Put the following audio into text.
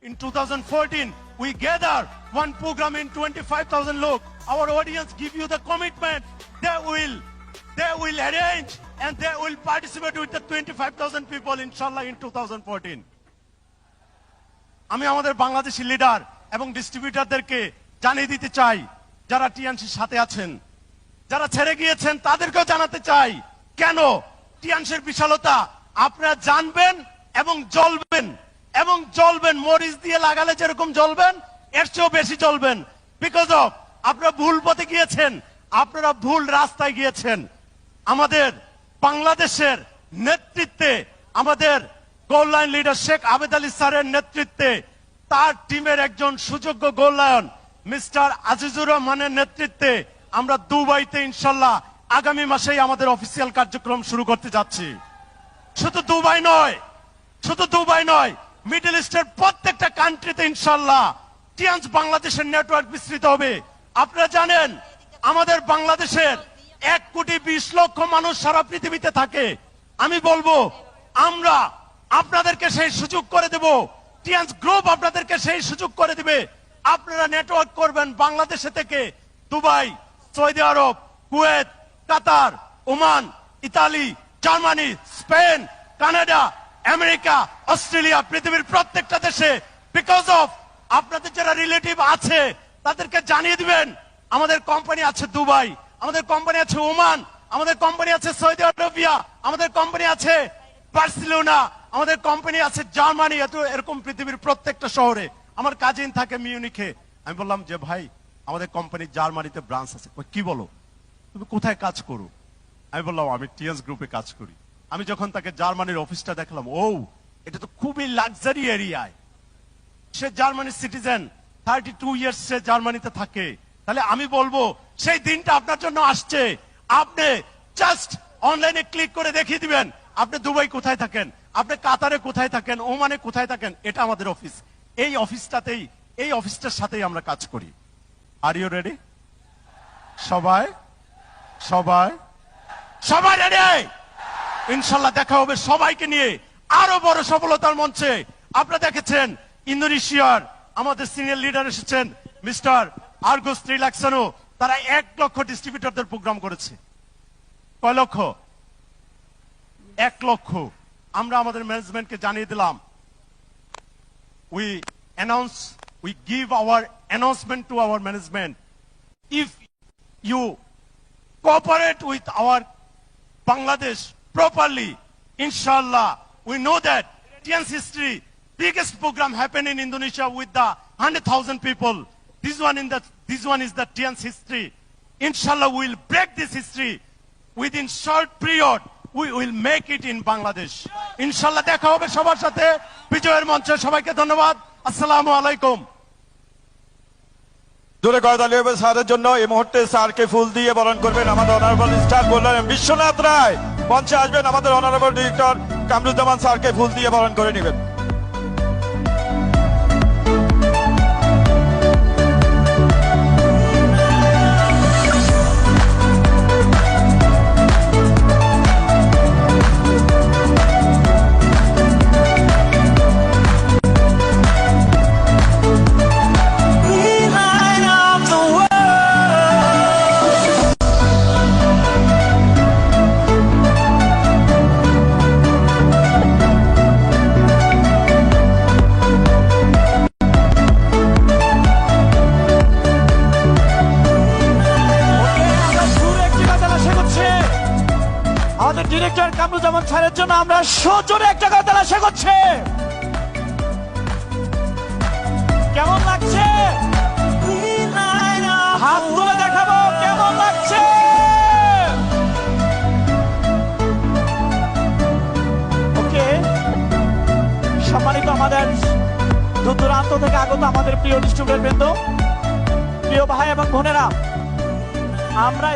In 2014, we gather one program in 25,000 look. Our audience give you the commitment. They will arrange and they will participate with the 25,000 people, inshallah, in 2014. আমি আমাদের Bangladeshi leader এবং ডিস্ট্রিবিউটরদেরকে জানিয়ে দিতে চাই, যারা টিএনসির সাথে আছেন, যারা ছেড়ে গিয়েছেন তাদেরকেও জানাতে চাই কেন টিএনসির বিশালতা আপনারা জানবেন এবং জ্বলবেন মরিচ দিয়ে লাগালে যেরকম জ্বলবেন এর চেয়েও বেশি জ্বলবেন। বিকজ অফ আপনারা ভুল পথে গিয়েছেন, আপনারা ভুল রাস্তায় গিয়েছেন। আমাদের বাংলাদেশের নেতৃত্বে, আমাদের গোল লাইন লিডার শেখ আবেদ আলী স্যারের নেতৃত্বে, তার টিমের একজন সুযোগ্য গোল লায়ন মিস্টার আজিজুর রহমানের নেতৃত্বে আমরা দুবাইতে ইনশাল্লাহ আগামী মাসেই আমাদের অফিসিয়াল কার্যক্রম শুরু করতে যাচ্ছি। শুধু দুবাই নয়, মিডল ইস্টের প্রত্যেকটা কান্ট্রিতে ইনশাল্লাহ টিএনস বাংলাদেশের নেটওয়ার্ক বিস্তৃত হবে। আপনারা জানেন আমাদের বাংলাদেশের 1,20,00,000 মানুষ সারা পৃথিবীতে থাকে। আমি বলবো আমরা আপনাদেরকে সেই সুযোগ করে দেব, টিএনস গ্রুপ আপনাদেরকে সেই সুযোগ করে দিবে। আপনারা নেটওয়ার্ক করবেন বাংলাদেশে থেকে Dubai, Saudi Arab, Kuwait, Qatar, Oman, Italy, Germany, Spain, Canada, America, Australia, পৃথিবীর প্রত্যেকটা দেশে। বিকজ অফ আপনাদের যারা রিলেটিভ আছে তাদেরকে জানিয়ে দিবেন আমাদের কোম্পানি আছে দুবাই, আমাদের কোম্পানি আছে ওমান, আমাদের কোম্পানি আছে সৌদি আরবিয়া, আমাদের কোম্পানি আছে বার্সেলোনা, আমাদের কোম্পানি আছে জার্মানি, এরকম পৃথিবীর প্রত্যেকটা শহরে। আমার কাজিন থাকে মিউনিখে। আমি বললাম যে ভাই আমাদের কোম্পানি জার্মানিতে ব্রাঞ্চ আছে। কি বলো, তুমি কোথায় কাজ করো? আমি বললাম আমি টিএনস গ্রুপে কাজ করি। আমি যখন তাকে জার্মানির অফিসটা দেখলাম, ও এটা তো খুবই লাক্সারি এরিয়ায়। সে জার্মানির সিটিজেন, 32 ইয়ার্স সে জার্মানিতে থাকে। তাহলে আমি বলবো সেই দিনটা আপনার জন্য আসছে। আপনি জাস্ট অনলাইনে ক্লিক করে দেখিয়ে দিবেন আপনি দুবাই কোথায় থাকেন, আপনি কাতারে কোথায় থাকেন, ওমানে কোথায় থাকেন। এটা আমাদের অফিস। এই অফিসটার সাথেই আমরা কাজ করি। Are you ready? সবাই রেডি? ইনশাল্লাহ দেখা হবে সবাইকে নিয়ে আরো বড় সফলতার মঞ্চে। আপনারা দেখেছেন ইন্দোনেশিয়ার আমাদের সিনিয়র লিডার এসেছেন মিস্টার আর্গোস ত্রিলাক্সানো। তারা 1 লক্ষ ডিস্ট্রিবিউটরদের প্রোগ্রাম করেছে। কয় লক্ষ? 1 লক্ষ। আমরা আমাদের ম্যানেজমেন্টকে জানিয়ে দিলাম, we give our announcement to our management. If you cooperate with our Bangladesh properly, inshallah, we know that TNS history, biggest program happened in Indonesia with the 100,000 people. This one is the TNS history. Inshallah, we will break this history within short period. We will make it in Bangladesh. Inshallah, দেখা হবে সবার সাথে বিজয়ের মঞ্চে। সবাইকে ধন্যবাদ। আসসালামু আলাইকুম। জোরে করতালি হবে স্যারের জন্য। এই মুহূর্তে স্যারকে ফুল দিয়ে বরণ করবেন আমাদের অনারেবল স্টার বললেন বিশ্বনাথ রায়। মঞ্চে আসবেন আমাদের অনারেবল ডিরেক্টর কামরুজ্জামান স্যারকে ফুল দিয়ে বরণ করে নেবেন। ডিরেক্টর কামরুজ্জামান স্যারের জন্য আমরা সজোরে একটা কথা আশা করছি। কেমন লাগছে? হাত তুলে দেখাবো কেমন লাগছে। ওকে, সম্মানিত আমাদের দূর দূরান্ত থেকে আগত আমাদের প্রিয় ডিস্ট্রিবিউটর বৃন্দ, প্রিয় ভাই এবং বোনেরা, আমরা